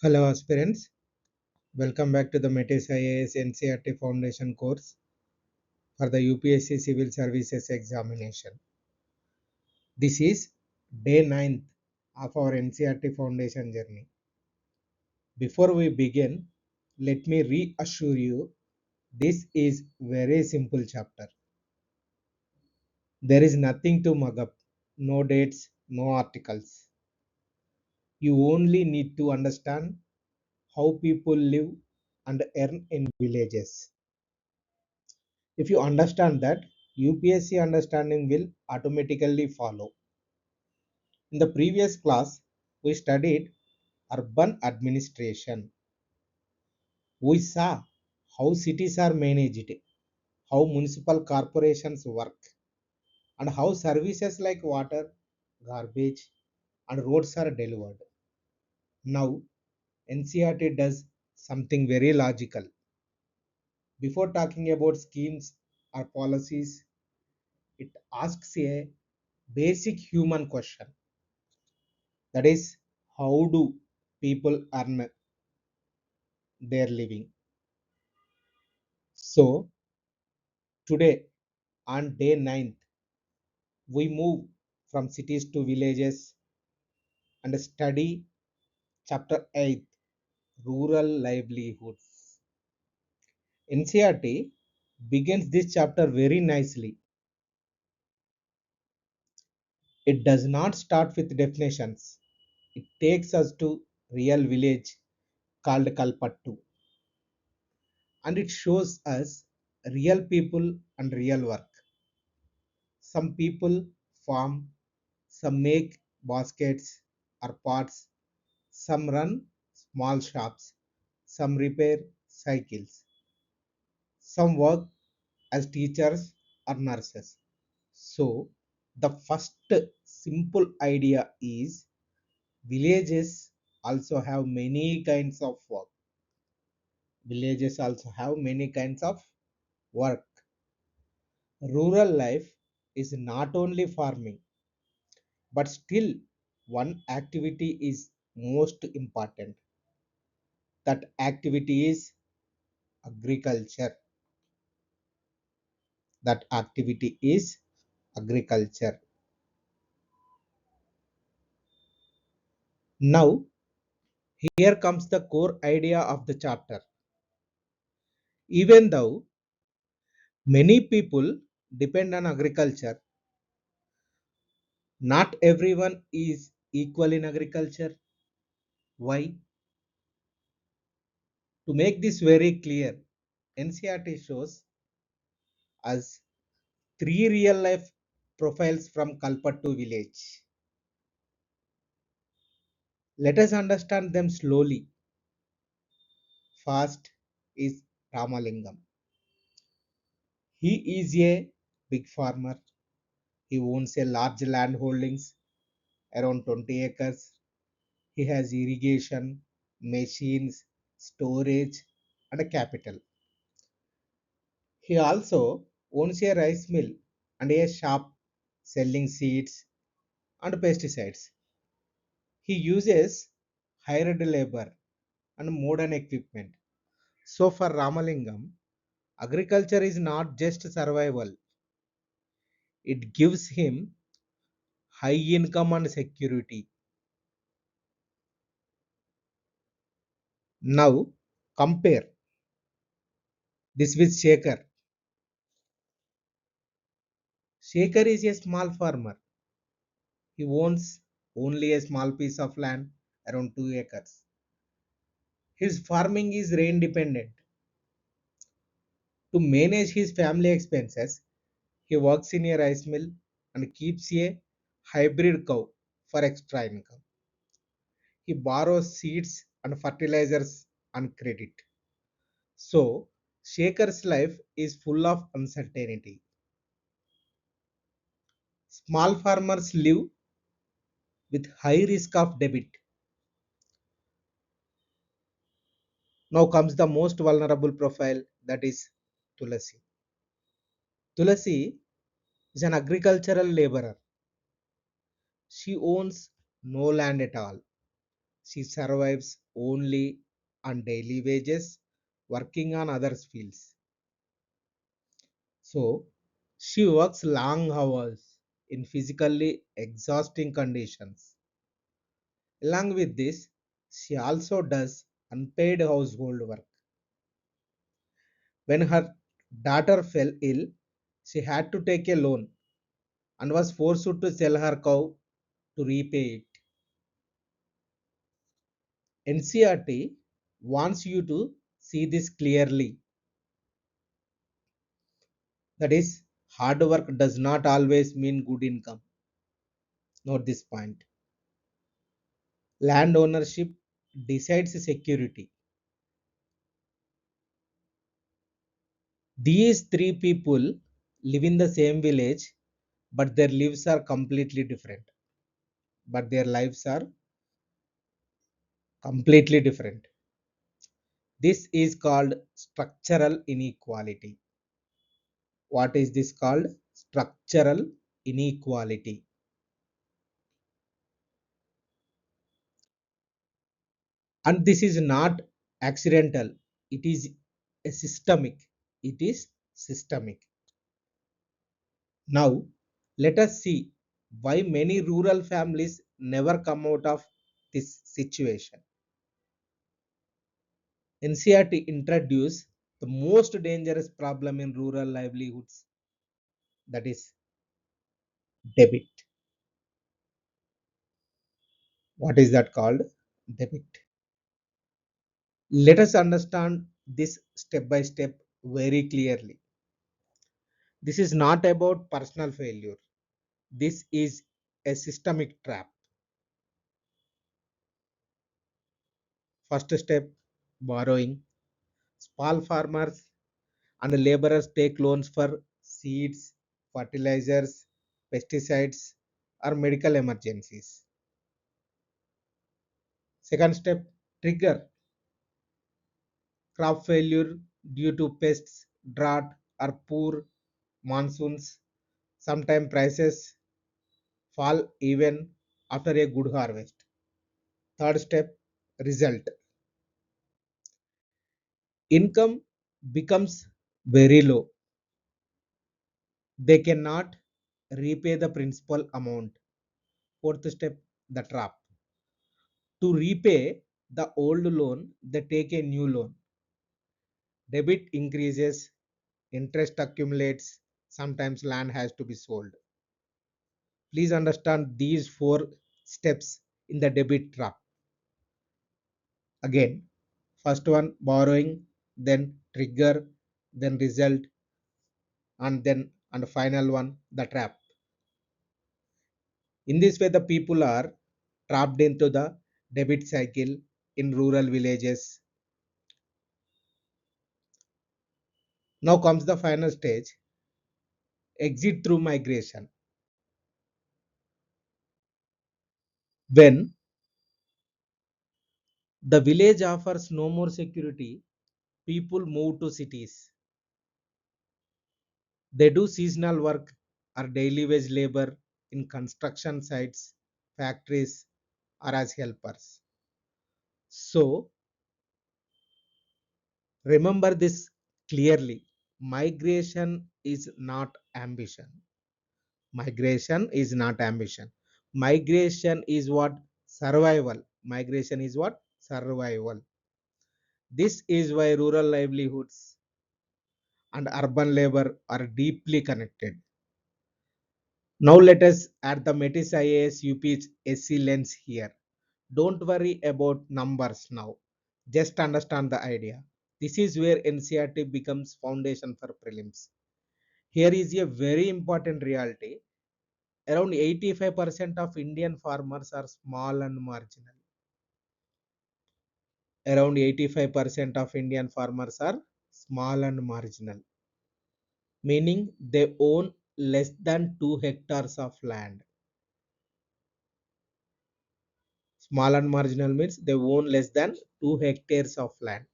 Hello aspirants, welcome back to the Metis IAS NCERT Foundation course for the UPSC Civil Services Examination. This is day 9th of our NCERT Foundation journey. Before we begin, let me reassure you this is very simple chapter. There is nothing to mug up, no dates, no articles. You only need to understand how people live and earn in villages. If you understand that, UPSC understanding will automatically follow. In the previous class, we studied urban administration. We saw how cities are managed, how municipal corporations work, and how services like water, garbage, and roads are delivered. Now, NCERT does something very logical. Before talking about schemes or policies, it asks a basic human question, that is, how do people earn their living? So today on day 9th, we move from cities to villages and study chapter 8, rural livelihoods. NCERT begins this chapter very nicely. It does not start with definitions. It takes us to real village called Kalpattu, and it shows us real people and real work. Some people farm, some make baskets or pots, some run small shops, some repair cycles, some work as teachers or nurses. So, the first simple idea is villages also have many kinds of work. Villages also have many kinds of work. Rural life is not only farming, but still one activity is most important. That activity is agriculture. That activity is agriculture. Now, here comes the core idea of the chapter. Even though many people depend on agriculture, not everyone is equal in agriculture. Why? To make this very clear, NCERT shows us three real life profiles from Kalpattu village. Let us understand them slowly. First is Ramalingam. He is a big farmer. He owns a large land holdings around 20 acres. He has irrigation, machines, storage, and a capital. He also owns a rice mill and a shop selling seeds and pesticides. He uses hired labor and modern equipment. So for Ramalingam, agriculture is not just survival, it gives him high income and security. Now compare this with Shekhar. Shekhar is a small farmer. He owns only a small piece of land, around 2 acres. His farming is rain dependent. To manage his family expenses, he works in a rice mill and keeps a hybrid cow for extra income. He borrows seeds and fertilizers on credit. So, Shekhar's life is full of uncertainty. Small farmers live with high risk of debit. Now comes the most vulnerable profile, that is Tulasi. Tulasi is an agricultural laborer. She owns no land at all. She survives only on daily wages, working on others' fields. So she works long hours in physically exhausting conditions. Along with this, she also does unpaid household work. When her daughter fell ill, she had to take a loan and was forced to sell her cow to repay it. NCERT wants you to see this clearly. That is, hard work does not always mean good income. Note this point. Land ownership decides security. These three people live in the same village, but their lives are completely different. But their lives are completely different. This is called structural inequality. What is this called? Structural inequality. And this is not accidental. It is a systemic. It is systemic. Now, let us see why many rural families never come out of this situation. NCERT introduced the most dangerous problem in rural livelihoods, that is debit. What is that called? Debit. Let us understand this step by step very clearly. This is not about personal failure. This is a systemic trap. First step, borrowing. Small farmers and laborers take loans for seeds, fertilizers, pesticides, or medical emergencies. Second step, trigger. Crop failure due to pests, drought, or poor monsoons. Sometimes prices fall even after a good harvest. Third step, result. Income becomes very low. They cannot repay the principal amount. Fourth step, the trap. To repay the old loan, they take a new loan. Debit increases, interest accumulates, sometimes land has to be sold. Please understand these four steps in the debit trap. Again, first one, borrowing, then trigger, then result, and final one, the trap. In this way, the people are trapped into the debit cycle in rural villages. Now comes the final stage, exit through migration. When the village offers no more security, people move to cities. They do seasonal work or daily wage labor in construction sites, factories, or as helpers. So remember this clearly. Migration is not ambition. Migration is not ambition. Migration is what? Survival. Migration is what? Survival. This is why rural livelihoods and urban labor are deeply connected. Now let us add the Metis IAS UPSC lens here. Don't worry about numbers now. Just understand the idea. This is where NCERT becomes foundation for prelims. Here is a very important reality. Around 85% of Indian farmers are small and marginal. Around 85% of Indian farmers are small and marginal, meaning they own less than 2 hectares of land. Small and marginal means they own less than 2 hectares of land.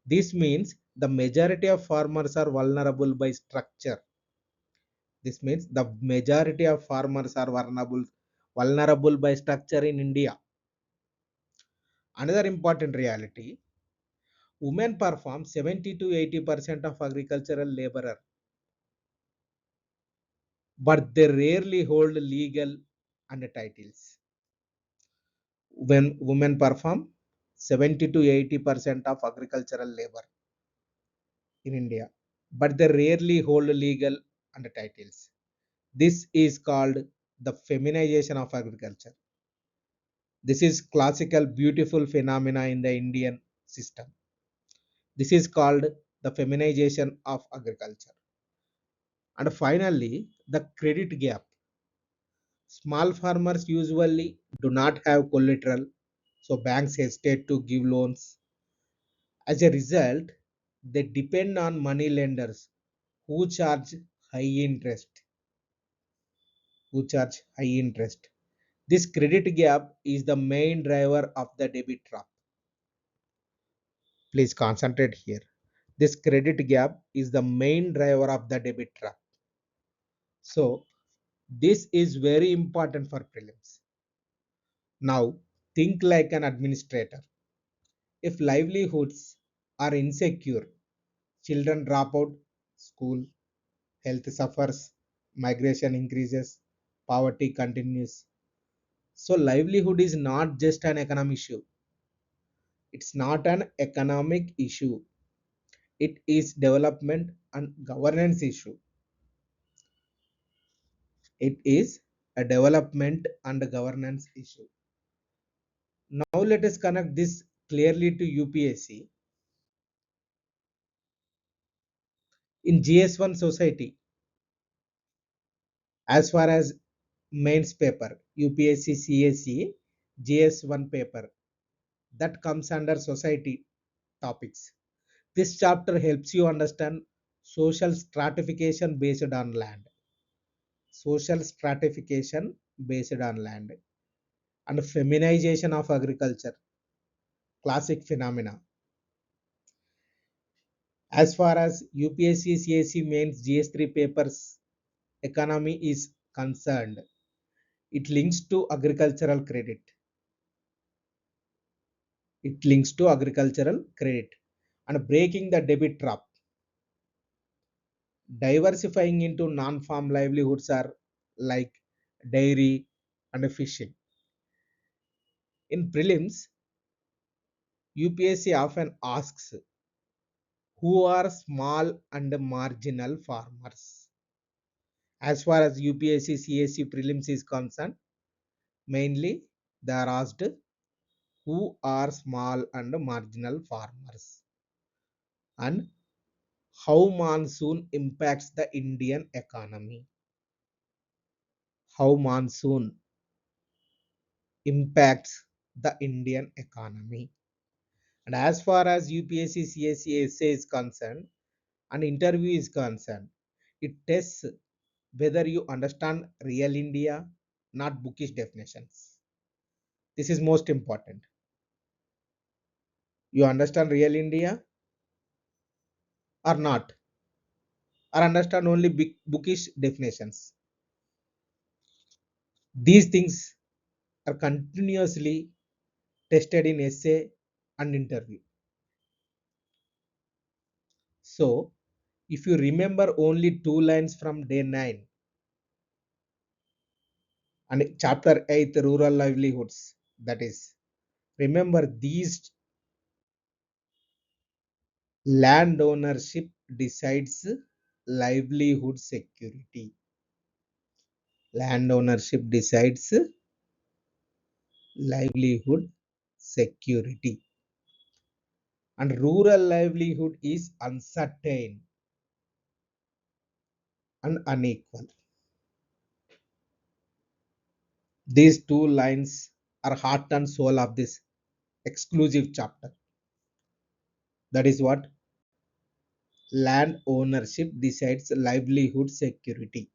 This means the majority of farmers are vulnerable by structure. This means the majority of farmers are vulnerable by structure in India. Another important reality, women perform 70 to 80% of agricultural labor, but they rarely hold legal and titles. When women perform 70 to 80% of agricultural labor in India, but they rarely hold legal and titles. This is called the feminization of agriculture. This is classical beautiful phenomena in the Indian system. This is called the feminization of agriculture. And finally, the credit gap. Small farmers usually do not have collateral, so banks hesitate to give loans. As a result, they depend on money lenders who charge high interest. Who charge high interest. This credit gap is the main driver of the debit trap. Please concentrate here. This credit gap is the main driver of the debit trap. So, this is very important for prelims. Now, think like an administrator. If livelihoods are insecure, children drop out school, health suffers, migration increases, poverty continues. So, livelihood is not just an economic issue. It's not an economic issue. It is development and governance issue. It is a development and governance issue. Now let us connect this clearly to UPSC. In GS1 society, as far as mains paper, UPSC CSE, GS1 paper, that comes under society topics. This chapter helps you understand social stratification based on land. Social stratification based on land and feminization of agriculture, classic phenomena. As far as UPSC CSE mains GS3 papers economy is concerned, it links to agricultural credit. It links to agricultural credit and breaking the debit trap. Diversifying into non-farm livelihoods are like dairy and fishing. In prelims, UPSC often asks who are small and marginal farmers. As far as UPSC CSE prelims is concerned, mainly they are asked who are small and marginal farmers and how monsoon impacts the Indian economy. How monsoon impacts the Indian economy. And as far as UPSC CSE essay is concerned, an interview is concerned, it tests whether you understand real India, not bookish definitions. This is most important. You understand real India or not, or understand only big bookish definitions. These things are continuously tested in essay and interview. So, if you remember only two lines from day 9 and chapter 8 rural livelihoods, that is, remember these: land ownership decides livelihood security. Land ownership decides livelihood security. And rural livelihood is uncertain and unequal. These two lines are heart and soul of this exclusive chapter. That is what land ownership decides livelihood security.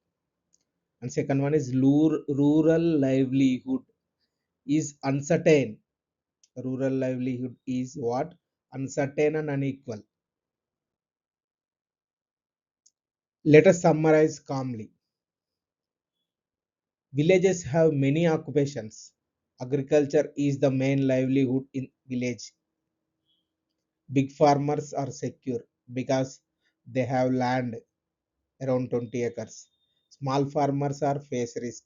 And second one is rural livelihood is uncertain. Rural livelihood is what? Uncertain and unequal. Let us summarize calmly. Villages have many occupations Agriculture is the main livelihood in village. Big farmers are secure because they have land around 20 acres. Small farmers are face risk.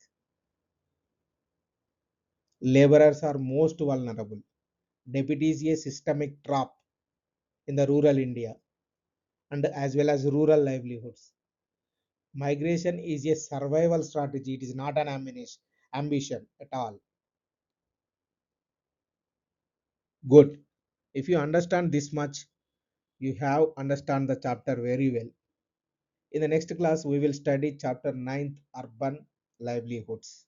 Laborers are most vulnerable. Debt is a systemic trap in the rural India and as well as rural livelihoods. Migration is a survival strategy. It is not an ambition at all. Good. If you understand this much, you have understand the chapter very well. In the next class, we will study chapter 9th urban livelihoods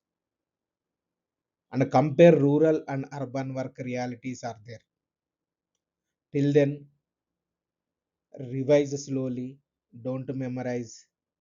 and compare rural and urban work realities are there. Till then, revise slowly, don't memorize,